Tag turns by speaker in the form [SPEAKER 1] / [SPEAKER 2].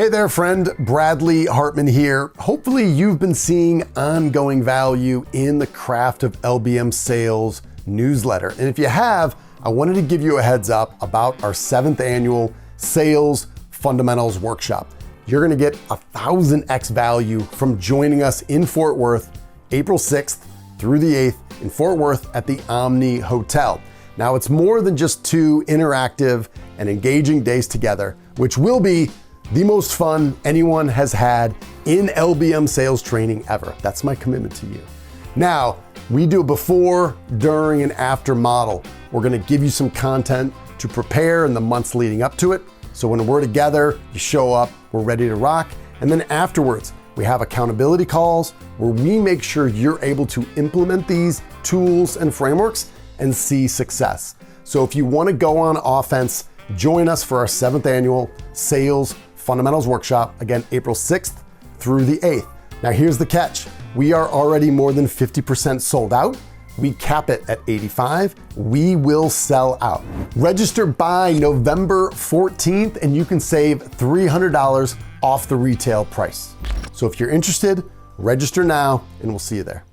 [SPEAKER 1] Hey there, friend. Bradley Hartman here. Hopefully you've been seeing ongoing value in the Craft of LBM Sales newsletter. And if you have, I wanted to give you a heads up about our 7th annual Sales Fundamentals Workshop. You're gonna get 1000x value from joining us in Fort Worth, April 6th through the 8th in Fort Worth at the Omni Hotel. Now it's more than just 2 interactive and engaging days together, which will be the most fun anyone has had in LBM sales training ever. That's my commitment to you. Now, we do a before, during, and after model. We're gonna give you some content to prepare in the months leading up to it. So when we're together, you show up, we're ready to rock. And then afterwards, we have accountability calls where we make sure you're able to implement these tools and frameworks and see success. So if you wanna go on offense, join us for our 7th annual Sales Fundamentals Workshop, again, April 6th through the 8th. Now here's the catch. We are already more than 50% sold out. We cap it at 85. We will sell out. Register by November 14th and you can save $300 off the retail price. So if you're interested, register now and we'll see you there.